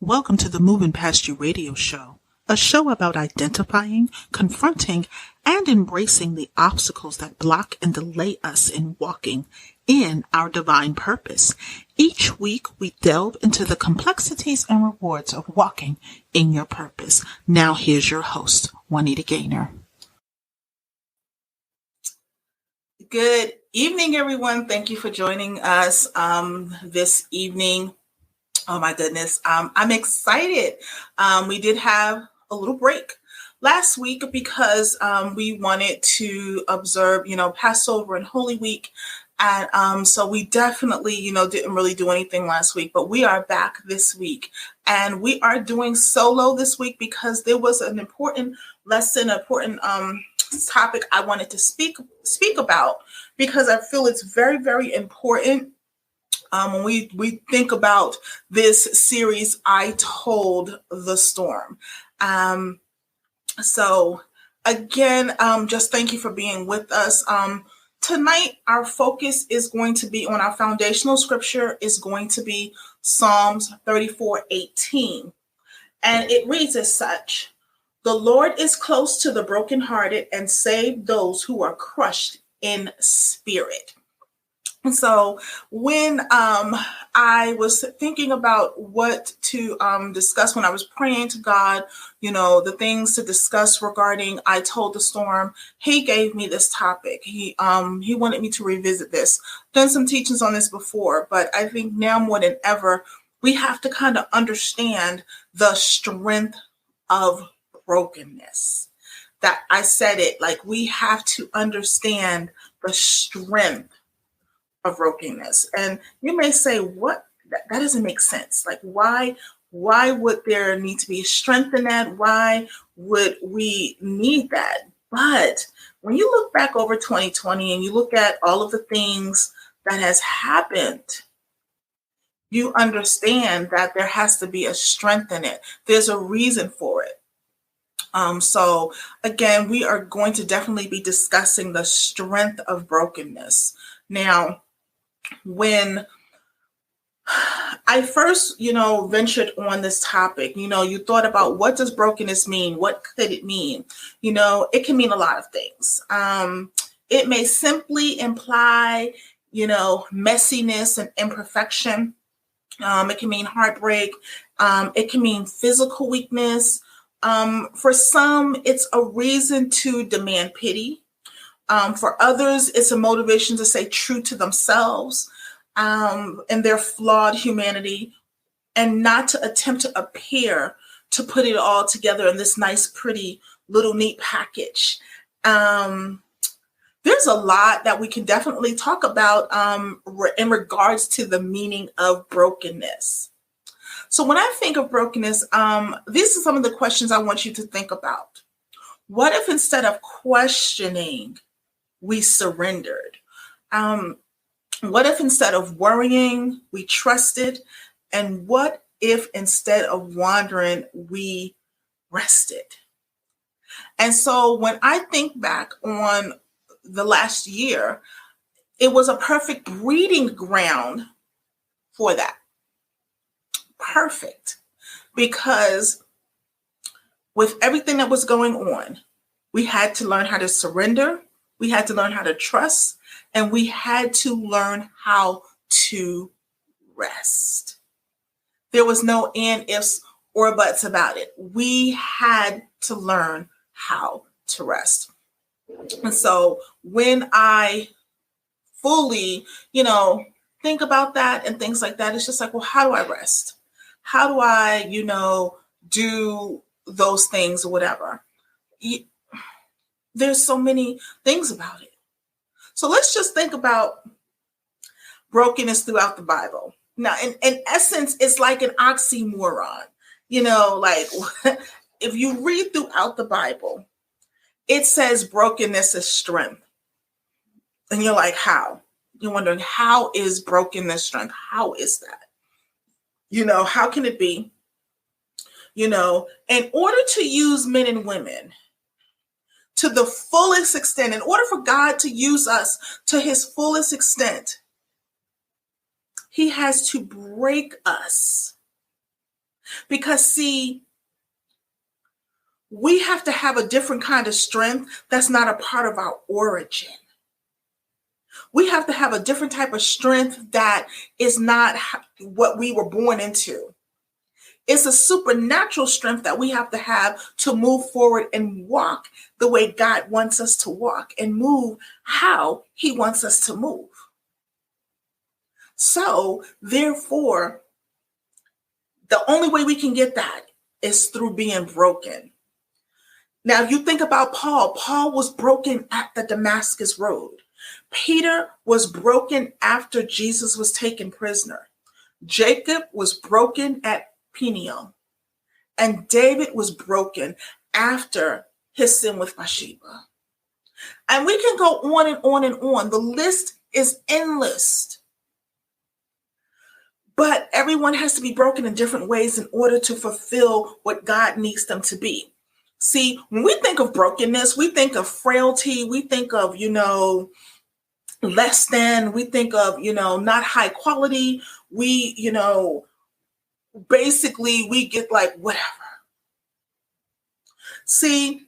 Welcome to the Moving Past You radio show, a show about identifying, confronting, and embracing the obstacles that block and delay us in walking in our divine purpose. Each week, we delve into the complexities and rewards of walking in your purpose. Now, here's your host, Juanita Gaynor. Good evening, everyone. Thank you for joining us this evening. Oh my goodness. I'm excited. We did have a little break last week because we wanted to observe, Passover and Holy Week. And so we definitely, didn't really do anything last week, but we are back this week. And we are doing solo this week because there was an important lesson, important topic I wanted to speak about, because I feel it's very, very important. When we think about this series, I Told the Storm. So again, just thank you for being with us. Tonight, our focus is going to be on our foundational scripture is going to be Psalms 34:18. And it reads as such: "The Lord is close to the brokenhearted and save those who are crushed in spirit." And so when I was thinking about what to discuss when I was praying to God, the things to discuss regarding I Told the Storm, he gave me this topic. He wanted me to revisit this. Done some teachings on this before, but I think now more than ever, we have to kind of understand the strength of brokenness. That I said it, like we have to understand the strength of brokenness. And you may say, what? That doesn't make sense. Like, why would there need to be strength in that? Why would we need that? But when you look back over 2020 and you look at all of the things that has happened, you understand that there has to be a strength in it. There's a reason for it. So again, we are going to definitely be discussing the strength of brokenness. Now, when I first, ventured on this topic, you thought about, what does brokenness mean? What could it mean? It can mean a lot of things. It may simply imply, messiness and imperfection. It can mean heartbreak. It can mean physical weakness. For some, it's a reason to demand pity. For others, it's a motivation to stay true to themselves and their flawed humanity, and not to attempt to appear to put it all together in this nice, pretty, little neat package. There's a lot that we can definitely talk about in regards to the meaning of brokenness. So when I think of brokenness, these are some of the questions I want you to think about. What if instead of questioning, we surrendered? What if instead of worrying, we trusted? And what if instead of wandering, we rested? And so when I think back on the last year, it was a perfect breeding ground for that. Perfect. Because with everything that was going on, we had to learn how to surrender. We had to learn how to trust, and we had to learn how to rest. There was no and, ifs, or buts about it. We had to learn how to rest. And so when I fully, think about that and things like that, it's just like, well, how do I rest? How do I, do those things or whatever? There's so many things about it. So let's just think about brokenness throughout the Bible. Now, in essence, it's like an oxymoron. Like if you read throughout the Bible, it says brokenness is strength. And you're like, how? You're wondering, how is brokenness strength? How is that? How can it be? In order to use men and women to the fullest extent, in order for God to use us to his fullest extent, he has to break us Because see, we have to have a different kind of strength that's not a part of our origin. We have to have a different type of strength that is not what we were born into. It's a supernatural strength that we have to move forward and walk the way God wants us to walk and move how He wants us to move. So, therefore, the only way we can get that is through being broken. Now, if you think about Paul was broken at the Damascus Road. Peter was broken after Jesus was taken prisoner. Jacob was broken at Peniel. And David was broken after his sin with Bathsheba. And we can go on and on and on. The list is endless. But everyone has to be broken in different ways in order to fulfill what God needs them to be. See, when we think of brokenness, we think of frailty, we think of, less than, we think of, not high quality. We, basically we get like whatever. See,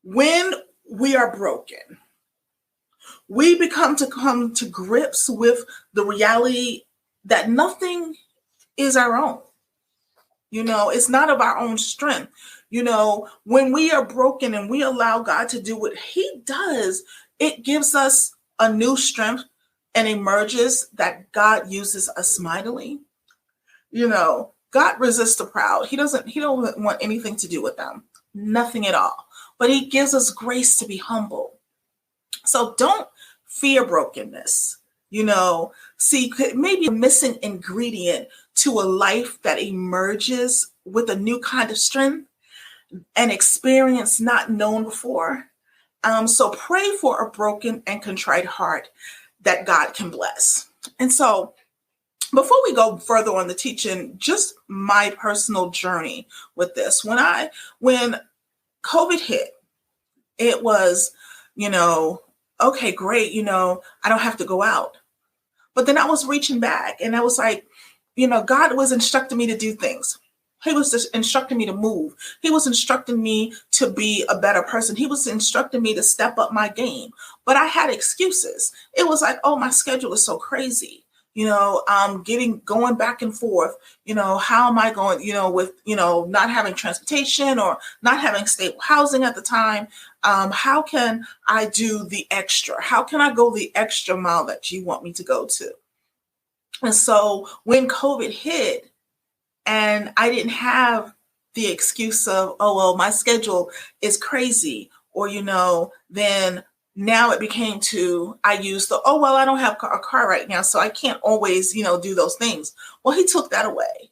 when we are broken, we come to grips with the reality that nothing is our own. It's not of our own strength. When we are broken and we allow God to do what He does, it gives us a new strength and emerges that God uses us mightily. God resists the proud. He don't want anything to do with them. Nothing at all. But He gives us grace to be humble. So don't fear brokenness. See, maybe a missing ingredient to a life that emerges with a new kind of strength and experience not known before. So pray for a broken and contrite heart that God can bless. And so before we go further on the teaching, just my personal journey with this. When COVID hit, it was, okay, great, I don't have to go out. But then I was reaching back and I was like, God was instructing me to do things. He was just instructing me to move. He was instructing me to be a better person. He was instructing me to step up my game. But I had excuses. It was like, oh, my schedule is so crazy. I'm going back and forth. How am I going, with, not having transportation or not having stable housing at the time? How can I do the extra? How can I go the extra mile that you want me to go to? And so when COVID hit and I didn't have the excuse of, oh, well, my schedule is crazy, or, then now it became I used oh, well, I don't have a car right now, so I can't always, do those things. Well, He took that away.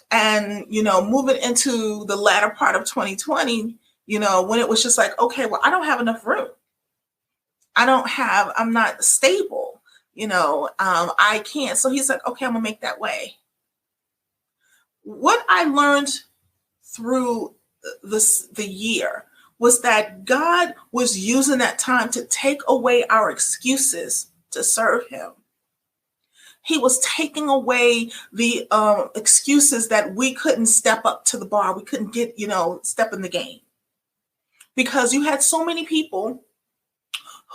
And, moving into the latter part of 2020, when it was just like, okay, well, I don't have enough room. I'm not stable, I can't. So He's like, okay, I'm gonna make that way. What I learned through the year was that God was using that time to take away our excuses to serve Him. He was taking away the excuses that we couldn't step up to the bar. We couldn't get, step in the game. Because you had so many people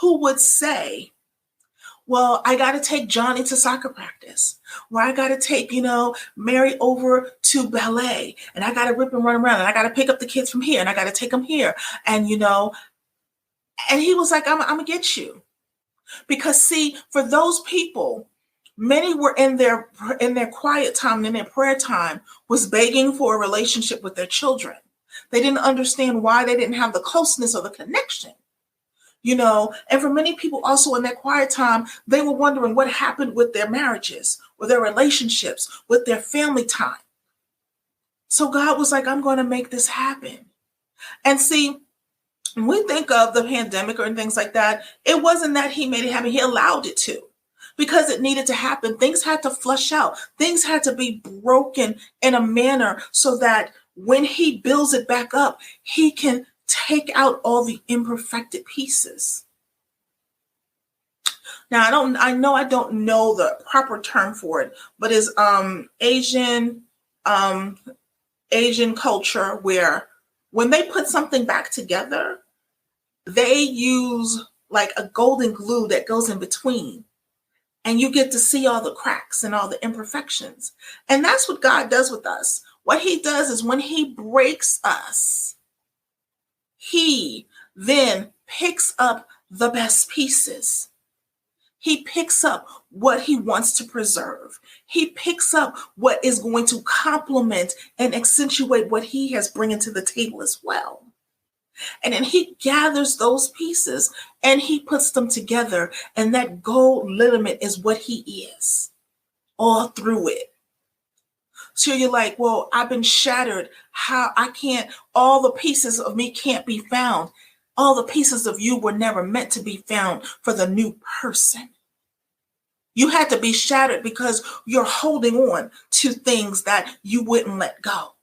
who would say, well, I got to take Johnny to soccer practice, or I got to take, Mary over to ballet, and I got to rip and run around, and I got to pick up the kids from here, and I got to take them here. And, and He was like, I'm going to get you. Because see, for those people, many were in their quiet time, in their prayer time, was begging for a relationship with their children. They didn't understand why they didn't have the closeness or the connection. And for many people also in that quiet time, they were wondering what happened with their marriages, with their relationships, with their family time. So God was like, I'm going to make this happen. And see, when we think of the pandemic or things like that, it wasn't that He made it happen. He allowed it to, because it needed to happen. Things had to flush out. Things had to be broken in a manner so that when He builds it back up, He can take out all the imperfected pieces. Now, I don't know the proper term for it, but it's Asian Asian culture where when they put something back together, they use like a golden glue that goes in between. And you get to see all the cracks and all the imperfections. And that's what God does with us. What he does is when he breaks us, he then picks up the best pieces. He picks up what he wants to preserve. He picks up what is going to complement and accentuate what he has bringing to the table as well. And then he gathers those pieces and he puts them together. And that gold ligament is what he is all through it. So you're like, well, I've been shattered. How I can't, all the pieces of me can't be found. All the pieces of you were never meant to be found for the new person. You had to be shattered because you're holding on to things that you wouldn't let go.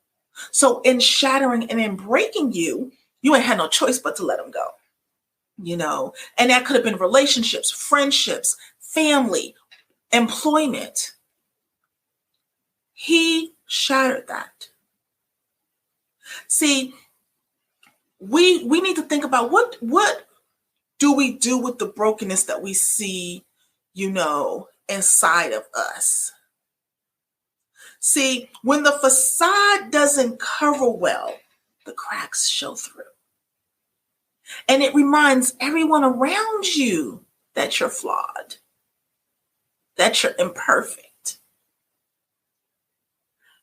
So in shattering and in breaking you, you ain't had no choice but to let them go, and that could have been relationships, friendships, family, employment. He shattered that. See, we need to think about what do we do with the brokenness that we see, inside of us. See, when the facade doesn't cover well, the cracks show through. And it reminds everyone around you that you're flawed, that you're imperfect.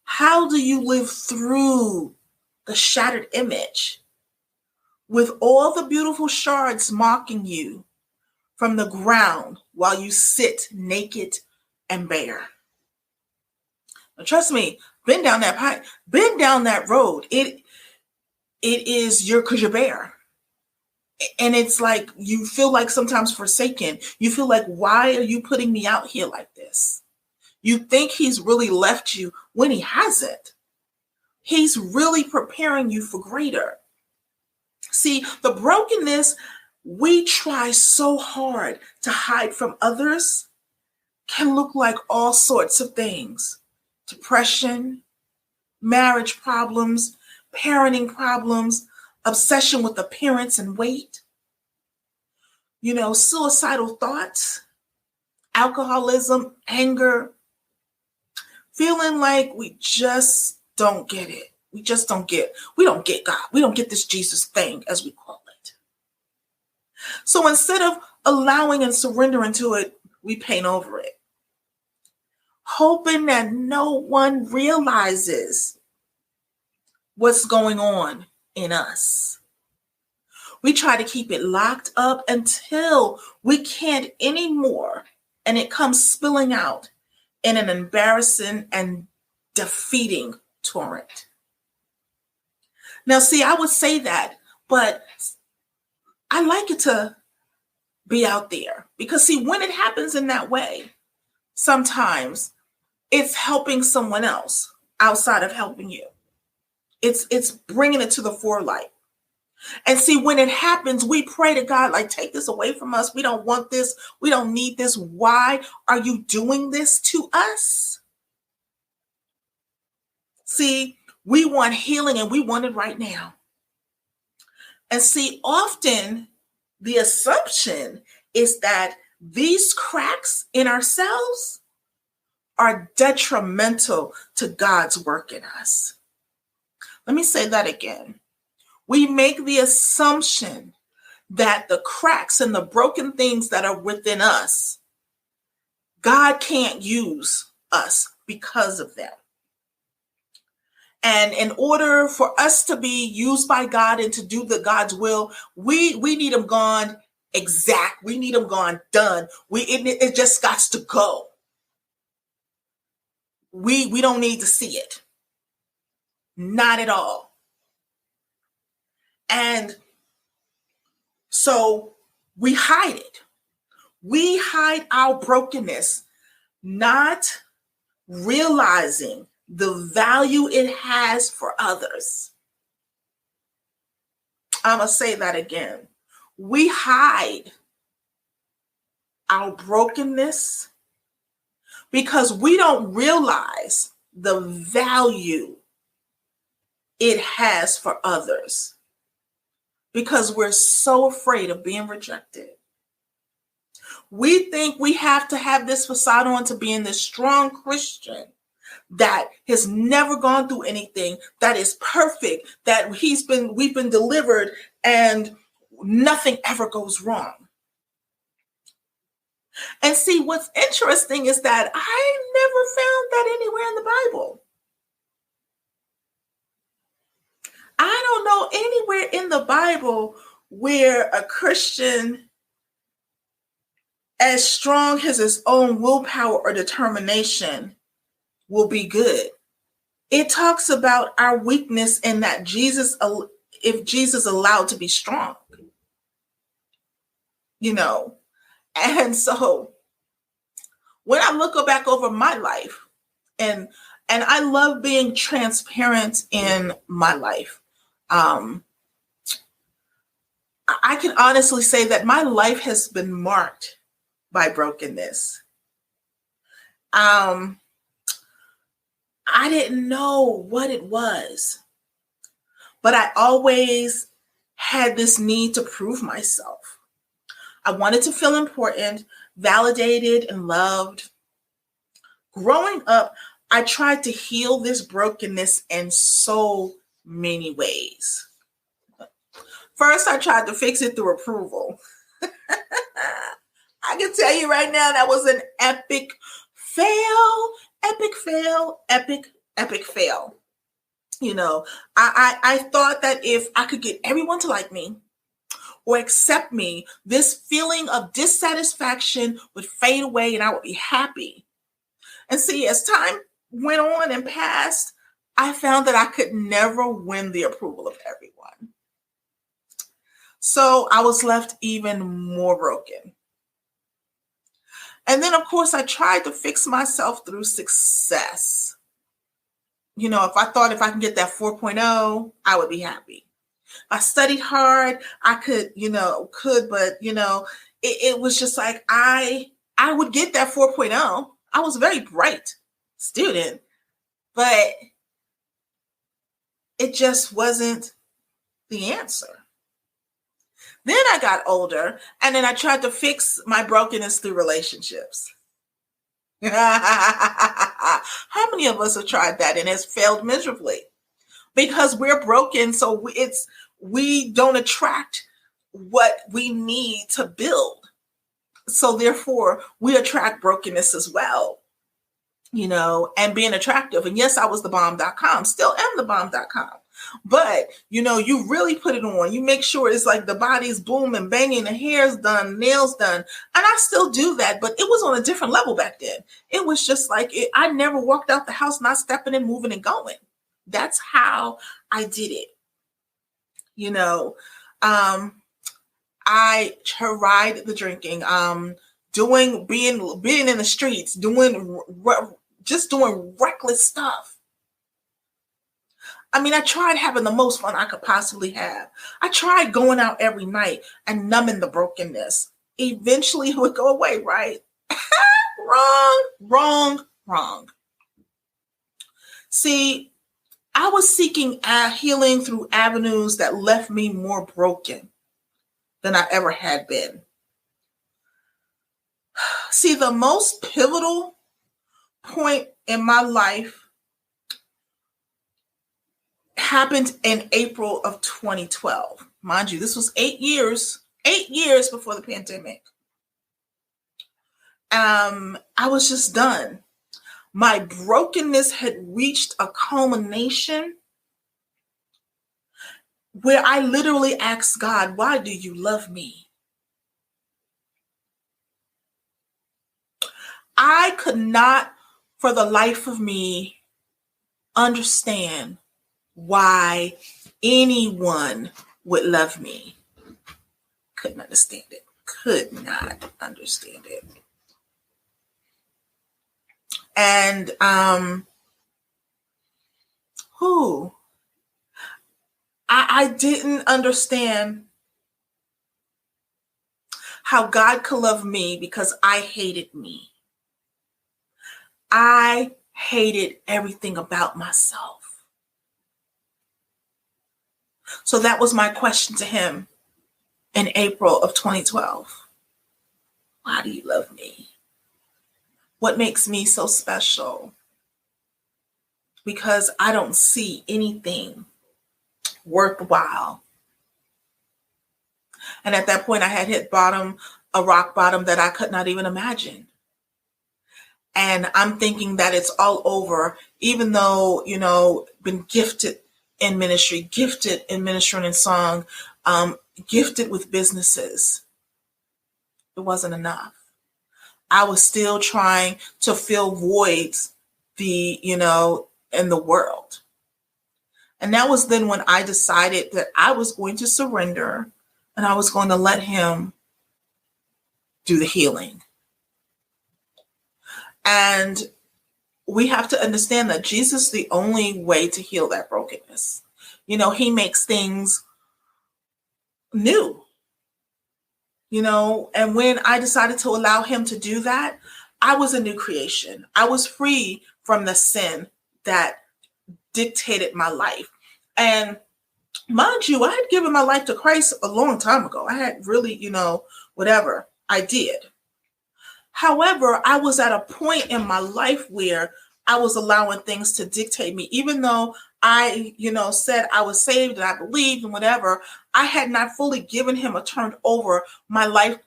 How do you live through the shattered image with all the beautiful shards mocking you from the ground while you sit naked and bare? Now, trust me, been down that road. It is because you're bare. And it's like you feel like sometimes forsaken. You feel like, why are you putting me out here like this? You think he's really left you when he hasn't. He's really preparing you for greater. See, the brokenness we try so hard to hide from others can look like all sorts of things. Depression, marriage problems, parenting problems, obsession with appearance and weight, suicidal thoughts, alcoholism, anger, feeling like we just don't get it. We don't get God. We don't get this Jesus thing, as we call it. So instead of allowing and surrendering to it, we paint over it, hoping that no one realizes what's going on in us. We try to keep it locked up until we can't anymore, and it comes spilling out in an embarrassing and defeating torrent. Now, see, I would say that, but I like it to be out there because, see, when it happens in that way, sometimes it's helping someone else outside of helping you. It's bringing it to the forelight. And see, when it happens, we pray to God, like, take this away from us. We don't want this. We don't need this. Why are you doing this to us? See, we want healing and we want it right now. And see, often the assumption is that these cracks in ourselves are detrimental to God's work in us. Let me say that again. We make the assumption that the cracks and the broken things that are within us, God can't use us because of them. And in order for us to be used by God and to do God's will, we need them gone exact. We need them gone done. It just got to go. We don't need to see it. Not at all. And so we hide it. We hide our brokenness, not realizing the value it has for others. I'm going to say that again. We hide our brokenness because we don't realize the value it has for others, because we're so afraid of being rejected. We think we have to have this facade on to being this strong Christian that has never gone through anything, that is perfect, that we've been delivered and nothing ever goes wrong. And see, what's interesting is that I never found that anywhere in the Bible. I don't know anywhere in the Bible where a Christian as strong as his own willpower or determination will be good. It talks about our weakness and that if Jesus allowed to be strong, And so when I look back over my life, and I love being transparent in my life, I can honestly say that my life has been marked by brokenness. I didn't know what it was, but I always had this need to prove myself. I wanted to feel important, validated, and loved. Growing up, I tried to heal this brokenness in so many ways. First, I tried to fix it through approval. I can tell you right now, that was an epic fail. I thought that if I could get everyone to like me or accept me, this feeling of dissatisfaction would fade away and I would be happy. And see, as time went on and passed, I found that I could never win the approval of everyone. So I was left even more broken. And then, of course, I tried to fix myself through success. If I thought if I can get that 4.0, I would be happy. I studied hard. I but it was just like I would get that 4.0. I was a very bright student, but it just wasn't the answer. Then I got older, and then I tried to fix my brokenness through relationships. How many of us have tried that and has failed miserably? Because we're broken, so we don't attract what we need to build. So therefore, we attract brokenness as well, and being attractive. And yes, I was the bomb.com, still am the bomb.com. But, you really put it on. You make sure it's like the body's booming, banging, the hair's done, nails done. And I still do that, but it was on a different level back then. It was just like, I never walked out the house not stepping and moving and going. That's how I did it. I tried the drinking, being in the streets, doing reckless stuff. I mean, I tried having the most fun I could possibly have. I tried going out every night and numbing the brokenness. Eventually it would go away, right? Wrong. See, I was seeking healing through avenues that left me more broken than I ever had been. See, the most pivotal point in my life happened in April of 2012. Mind you, this was 8 years before the pandemic. I was just done. My brokenness had reached a culmination where I literally asked God, why do you love me? I could not, for the life of me, understand why anyone would love me. Couldn't understand it. Could not understand it. And I didn't understand how God could love me because I hated me. I hated everything about myself. So that was my question to him in April of 2012. Why do you love me? What makes me so special? Because I don't see anything worthwhile. And at that point, I had hit a rock bottom that I could not even imagine. And I'm thinking that it's all over, even though, been gifted in ministry, gifted in ministering in song, gifted with businesses. It wasn't enough. I was still trying to fill voids in the world. And that was then when I decided that I was going to surrender and I was going to let him do the healing. And we have to understand that Jesus is the only way to heal that brokenness. He makes things new. And when I decided to allow him to do that, I was a new creation. I was free from the sin that dictated my life. And mind you, I had given my life to Christ a long time ago. I had really, whatever I did. However, I was at a point in my life where I was allowing things to dictate me, even though I, said I was saved and I believed and whatever. I had not fully given him or turned over my life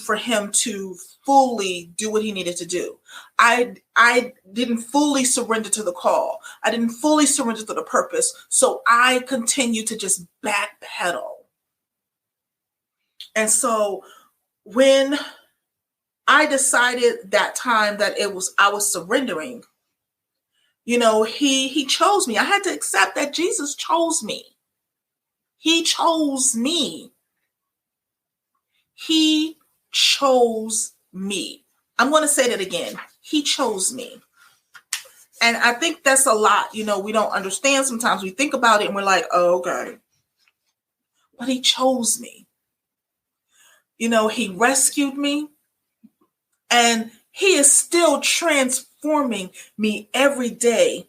for him to fully do what he needed to do. I didn't fully surrender to the call. I didn't fully surrender to the purpose. So I continued to just backpedal. And so when I decided that time that I was surrendering, he chose me. I had to accept that Jesus chose me. He chose me. He chose me. I'm going to say that again. He chose me. And I think that's a lot. We don't understand. Sometimes we think about it and we're like, oh, okay. But he chose me. He rescued me. And he is still transforming me every day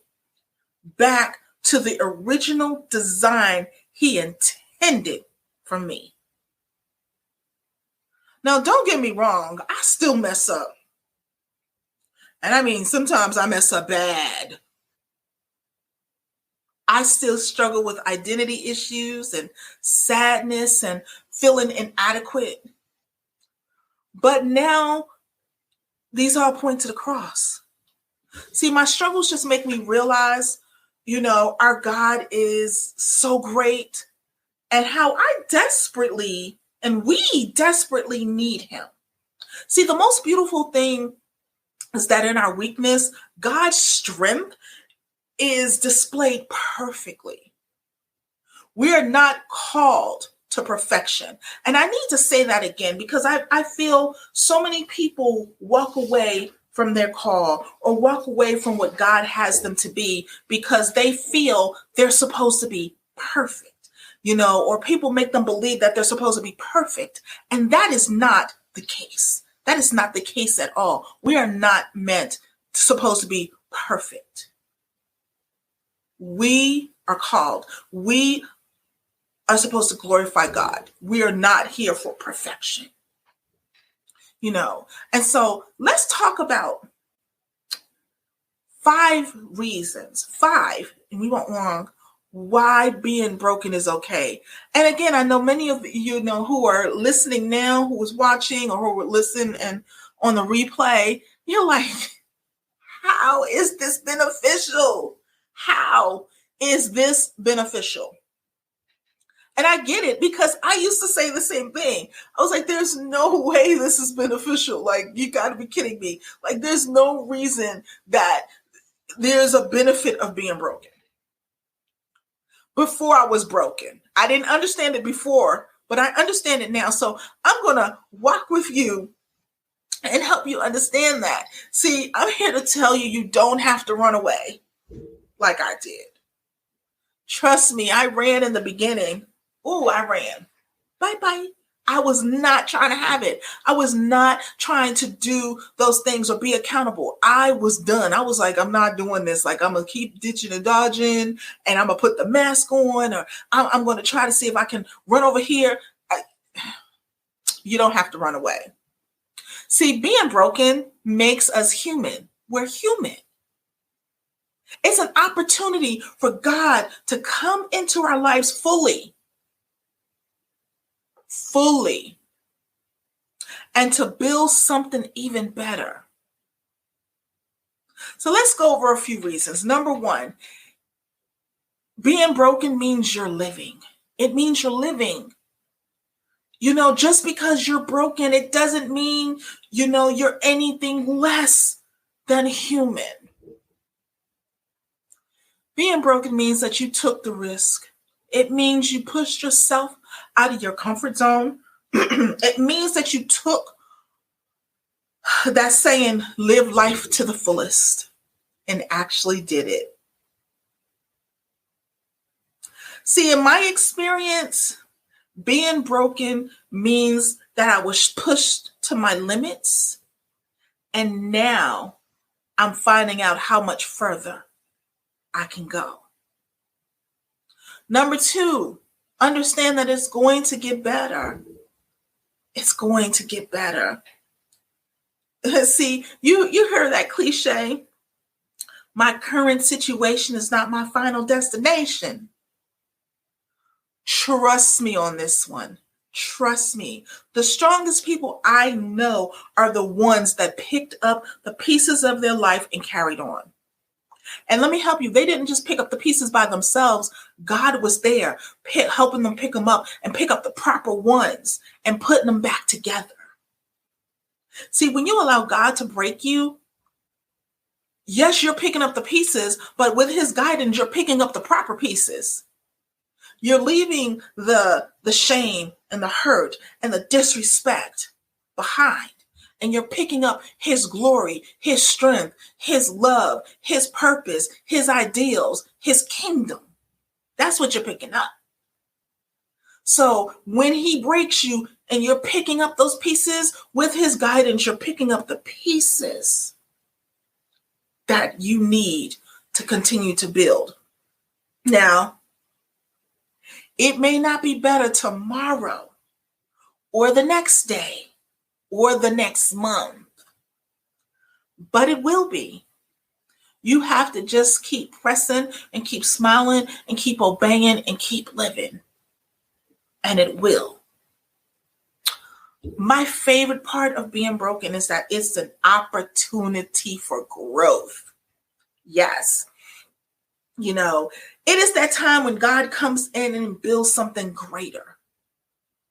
back to the original design he intended for me. Now, don't get me wrong. I still mess up. And I mean, sometimes I mess up bad. I still struggle with identity issues and sadness and feeling inadequate. But now, these all point to the cross. See, my struggles just make me realize, our God is so great and how we desperately need him. See, the most beautiful thing is that in our weakness, God's strength is displayed perfectly. We are not called to perfection. And I need to say that again, because I feel so many people walk away from their call or walk away from what God has them to be because they feel they're supposed to be perfect, or people make them believe that they're supposed to be perfect. And that is not the case. That is not the case at all. We are not supposed to be perfect. We are called. We are supposed to glorify God. We are not here for perfection. And so let's talk about 5 reasons, and we won't long, why being broken is okay. And again, I know many of you who are listening now, who is watching or who will listen and on the replay, you're like, how is this beneficial? How is this beneficial? And I get it because I used to say the same thing. I was like, there's no way this is beneficial. Like, you got to be kidding me. Like, there's no reason that there's a benefit of being broken. Before I was broken, I didn't understand it before, but I understand it now. So I'm going to walk with you and help you understand that. See, I'm here to tell you, you don't have to run away like I did. Trust me, I ran in the beginning. Oh, I ran. Bye-bye. I was not trying to have it. I was not trying to do those things or be accountable. I was done. I was like, I'm not doing this. Like, I'm going to keep ditching and dodging, and I'm going to put the mask on, or I'm going to try to see if I can run over here. You don't have to run away. See, being broken makes us human. We're human. It's an opportunity for God to come into our lives fully, and to build something even better. So let's go over a few reasons. Number one, being broken means you're living. It means you're living. Just because you're broken, it doesn't mean, you're anything less than human. Being broken means that you took the risk. It means you pushed yourself out of your comfort zone. It means that you took that saying, live life to the fullest, and actually did it. See, in my experience, being broken means that I was pushed to my limits, and now I'm finding out how much further I can go. Number two, understand that it's going to get better. It's going to get better. See, you heard that cliche, my current situation is not my final destination. Trust me on this one. Trust me. The strongest people I know are the ones that picked up the pieces of their life and carried on. And let me help you. They didn't just pick up the pieces by themselves. God was there, helping them pick them up and pick up the proper ones and putting them back together. See, when you allow God to break you, yes, you're picking up the pieces, but with his guidance, you're picking up the proper pieces. You're leaving the shame and the hurt and the disrespect behind. And you're picking up his glory, his strength, his love, his purpose, his ideals, his kingdom. That's what you're picking up. So when he breaks you and you're picking up those pieces with his guidance, you're picking up the pieces that you need to continue to build. Now, it may not be better tomorrow or the next day or the next month, but it will be. You have to just keep pressing and keep smiling and keep obeying and keep living. And it will. My favorite part of being broken is that it's an opportunity for growth. Yes. It is that time when God comes in and builds something greater,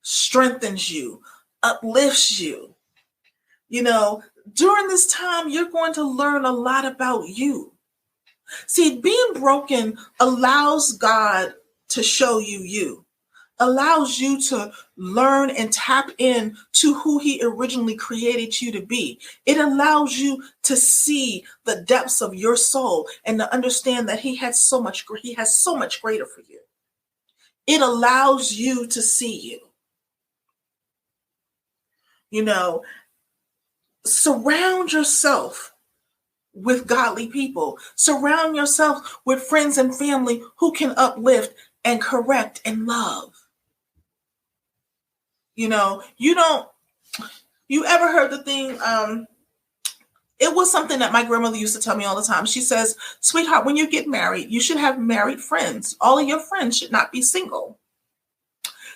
strengthens you, uplifts you. During this time, you're going to learn a lot about you. See, being broken allows God to show you, allows you to learn and tap in to who he originally created you to be. It allows you to see the depths of your soul and to understand that he has so much greater for you. It allows you to see you. Surround yourself with godly people. Surround yourself with friends and family who can uplift and correct and love. You ever heard the thing? It was something that my grandmother used to tell me all the time. She says, sweetheart, when you get married, you should have married friends. All of your friends should not be single.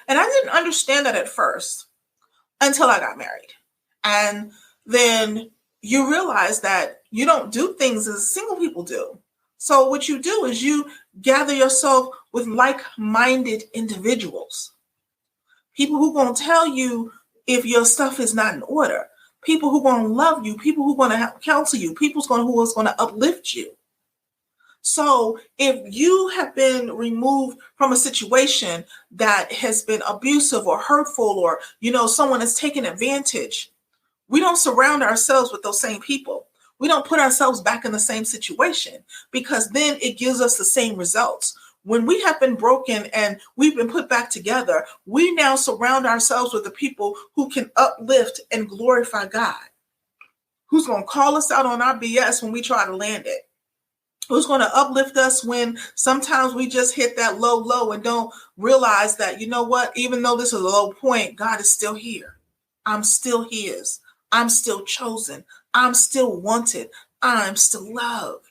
And I didn't understand that at first until I got married. And then you realize that you don't do things as single people do. So what you do is you gather yourself with like-minded individuals. People who are going to tell you if your stuff is not in order. People who are going to love you. People who are going to counsel you. People who are going to uplift you. So if you have been removed from a situation that has been abusive or hurtful or, someone has taken advantage, we don't surround ourselves with those same people. We don't put ourselves back in the same situation because then it gives us the same results. When we have been broken and we've been put back together, we now surround ourselves with the people who can uplift and glorify God. Who's going to call us out on our BS when we try to land it? Who's going to uplift us when sometimes we just hit that low and don't realize that, you know what, even though this is a low point, God is still here. I'm still his. I'm still chosen. I'm still wanted. I'm still loved.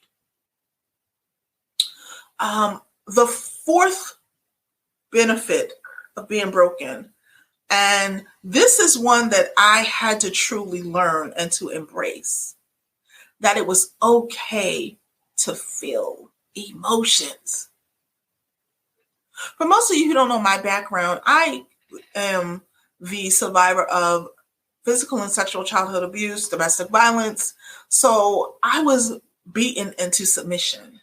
The fourth benefit of being broken, and this is one that I had to truly learn and to embrace, that it was okay to feel emotions. For most of you who don't know my background, I am the survivor of physical and sexual childhood abuse, domestic violence. So I was beaten into submission.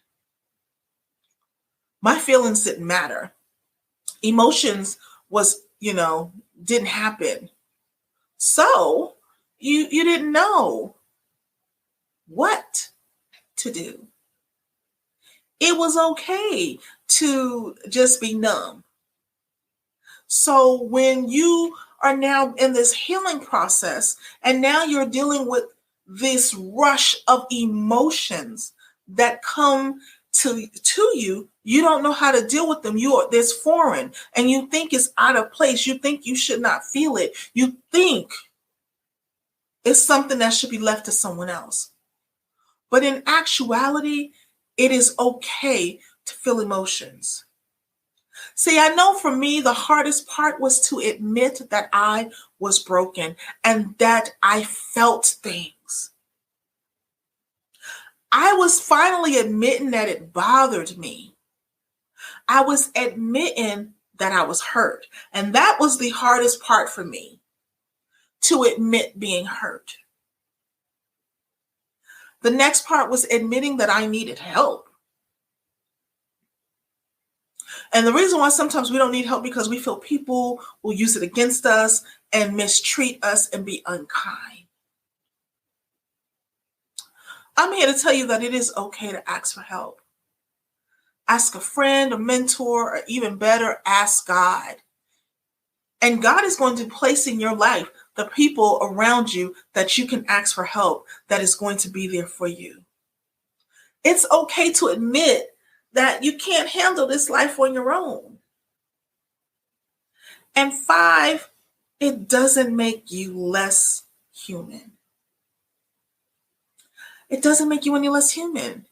My feelings didn't matter. Emotions was, didn't happen. So you didn't know what to do. It was okay to just be numb. So when you are now in this healing process and now you're dealing with this rush of emotions that come to you, you don't know how to deal with them. There's foreign and you think it's out of place. You think you should not feel it. You think it's something that should be left to someone else. But in actuality, it is okay to feel emotions. See, I know for me, the hardest part was to admit that I was broken and that I felt things. I was finally admitting that it bothered me. I was admitting that I was hurt. And that was the hardest part for me, to admit being hurt. The next part was admitting that I needed help. And the reason why sometimes we don't need help because we feel people will use it against us and mistreat us and be unkind. I'm here to tell you that it is okay to ask for help. Ask a friend, a mentor, or even better, ask God. And God is going to place in your life the people around you that you can ask for help that is going to be there for you. It's okay to admit that you can't handle this life on your own. And 5, it doesn't make you less human. It doesn't make you any less human.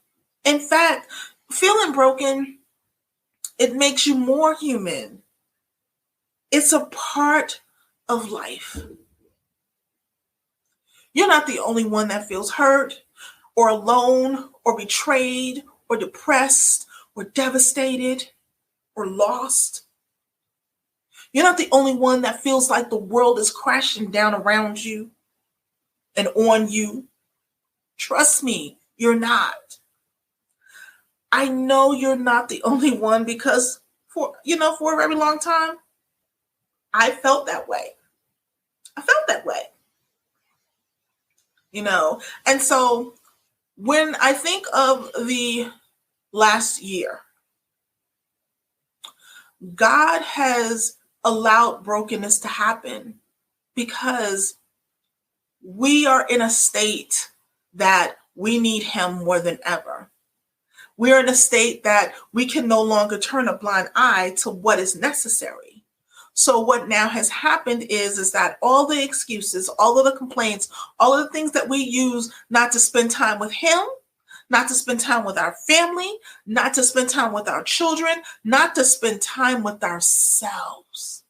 In fact, feeling broken, it makes you more human. It's a part of life. You're not the only one that feels hurt or alone or betrayed or depressed or devastated or lost. You're not the only one that feels like the world is crashing down around you and on you. Trust me, you're not. I know you're not the only one because for a very long time, I felt that way. And so when I think of the last year, God has allowed brokenness to happen because we are in a state that we need him more than ever. We're in a state that we can no longer turn a blind eye to what is necessary. So what now has happened is that all the excuses, all of the complaints, all of the things that we use not to spend time with him, not to spend time with our family, not to spend time with our children, not to spend time with ourselves.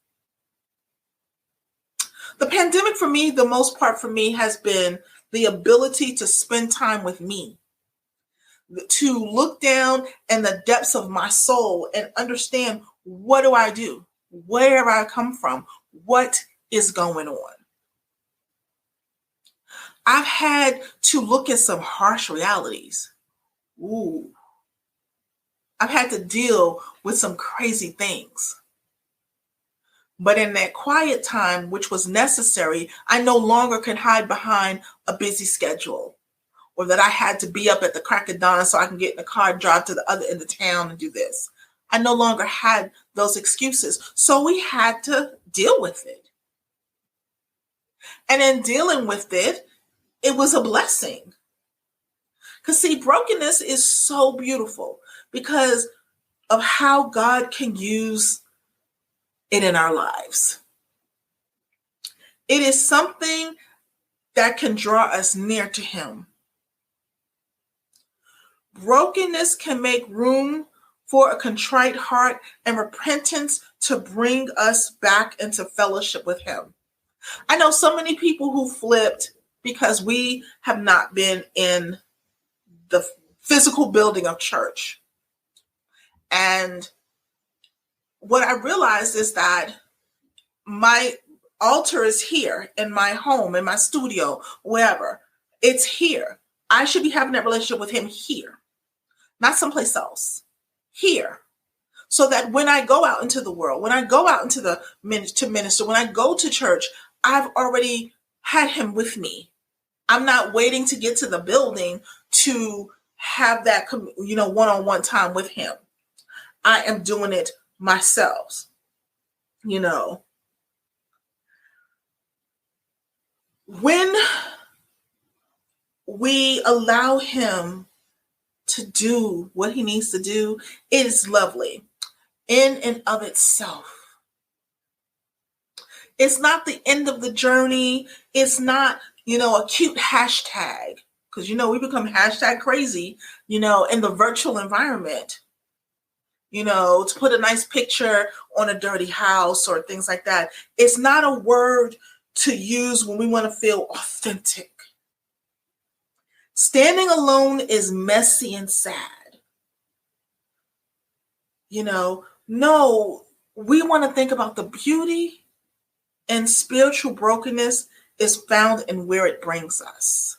The pandemic for me, the most part for me, has been the ability to spend time with me, to look down in the depths of my soul and understand, what do I do? Where have I come from? What is going on? I've had to look at some harsh realities. I've had to deal with some crazy things. But in that quiet time, which was necessary, I no longer can hide behind a busy schedule, or that I had to be up at the crack of dawn so I can get in the car and drive to the other end of town and do this. I no longer had those excuses. So we had to deal with it. And in dealing with it, it was a blessing. Because see, brokenness is so beautiful because of how God can use it in our lives. It is something that can draw us near to Him. Brokenness can make room for a contrite heart and repentance to bring us back into fellowship with Him. I know so many people who flipped because we have not been in the physical building of church. And what I realized is that my altar is here in my home, in my studio, wherever. It's here. I should be having that relationship with Him here, not someplace else. Here. So that when I go out into the world, when I go out into the to minister, when I go to church, I've already had Him with me. I'm not waiting to get to the building to have that, one-on-one time with Him. I am doing it myself. When we allow Him to do what He needs to do, it is lovely in and of itself. It's not the end of the journey. It's not, a cute hashtag, because, we become hashtag crazy, in the virtual environment, to put a nice picture on a dirty house or things like that. It's not a word to use when we want to feel authentic. Standing alone is messy and sad. No, we want to think about the beauty and spiritual brokenness is found in where it brings us.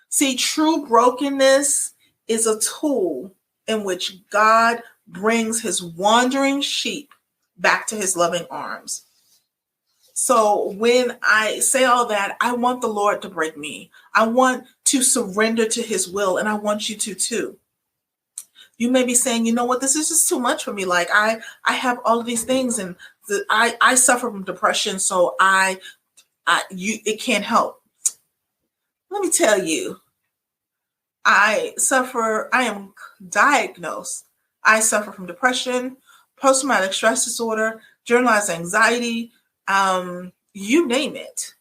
See, true brokenness is a tool in which God brings His wandering sheep back to His loving arms. So when I say all that, I want the Lord to break me. I want to surrender to His will, and I want you to too. You may be saying, you know what, this is just too much for me. Like I have all of these things, and I suffer from depression, so it can't help. Let me tell you, I am diagnosed. I suffer from depression, post-traumatic stress disorder, generalized anxiety, you name it.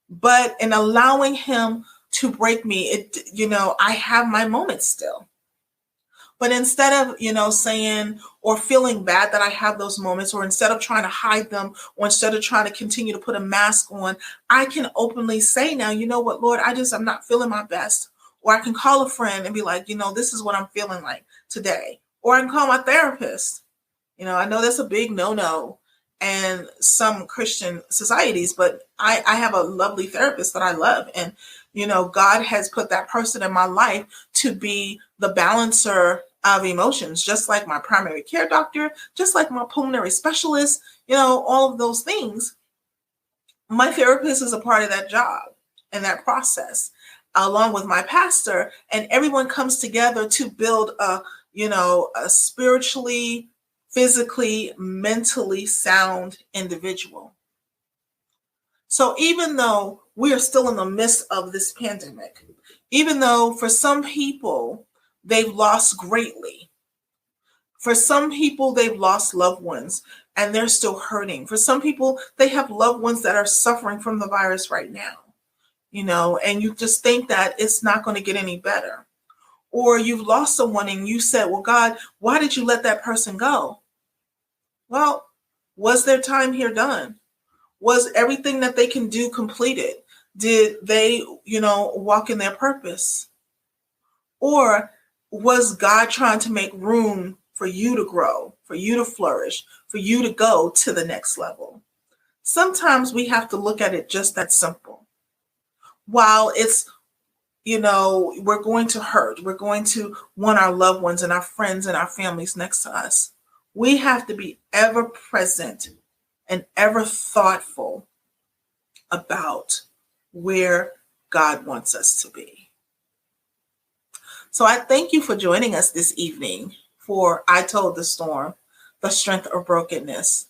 But in allowing Him to break me, I have my moments still. But instead of, saying or feeling bad that I have those moments, or instead of trying to hide them, or instead of trying to continue to put a mask on, I can openly say now, you know what, Lord, I'm not feeling my best. Or I can call a friend and be like, this is what I'm feeling like today. Or I can call my therapist. I know that's a big no-no in some Christian societies, but I have a lovely therapist that I love. And, God has put that person in my life to be the balancer of emotions, just like my primary care doctor, just like my pulmonary specialist, all of those things. My therapist is a part of that job and that process, along with my pastor, and everyone comes together to build a spiritually, physically, mentally sound individual. So even though we are still in the midst of this pandemic, even though for some people they've lost greatly, for some people they've lost loved ones and they're still hurting. For some people, they have loved ones that are suffering from the virus right now, and you just think that it's not going to get any better. Or you've lost someone and you said, well, God, why did you let that person go? Well, was their time here done? Was everything that they can do completed? Did they, walk in their purpose? Or was God trying to make room for you to grow, for you to flourish, for you to go to the next level? Sometimes we have to look at it just that simple. While it's, we're going to hurt, we're going to want our loved ones and our friends and our families next to us, we have to be ever present and ever thoughtful about where God wants us to be. So I thank you for joining us this evening for I Told the Storm, The Strength of Brokenness.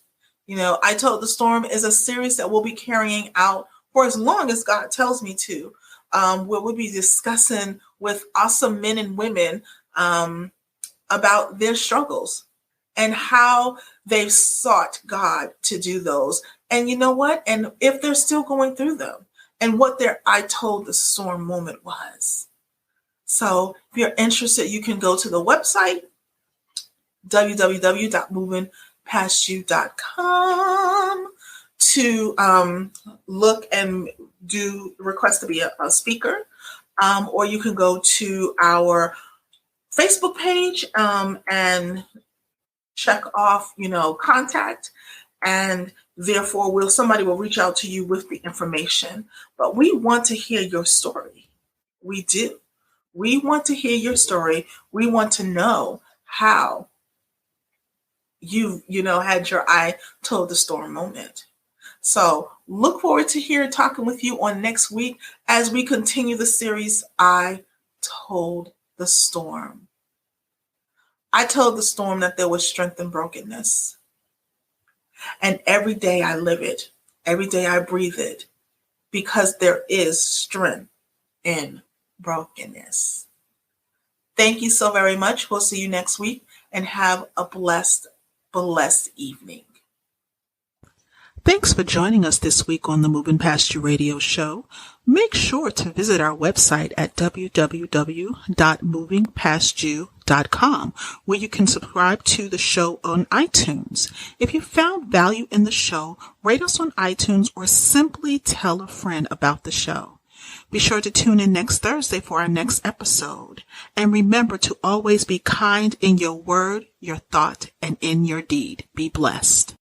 I Told the Storm is a series that we'll be carrying out for as long as God tells me to, where we'll be discussing with awesome men and women about their struggles and how they've sought God to do those. And you know what? And if they're still going through them, and what their I Told the Storm moment was. So if you're interested, you can go to the website, www.movingpastyou.com, to look and request to be a speaker. Or you can go to our Facebook page and check off, contact, and therefore somebody will reach out to you with the information. But we want to hear your story. We do. We want to hear your story. We want to know how you had your I Told the Storm moment. So look forward to talking with you on next week as we continue the series, I Told the Storm. I told the storm that there was strength in brokenness. And every day I live it. Every day I breathe it. Because there is strength in brokenness. Thank you so very much. We'll see you next week and have a blessed evening. Thanks for joining us this week on the Moving Past You radio show. Make sure to visit our website at www.movingpastyou.com, where you can subscribe to the show on iTunes. If you found value in the show, rate us on iTunes or simply tell a friend about the show. Be sure to tune in next Thursday for our next episode. And remember to always be kind in your word, your thought, and in your deed. Be blessed.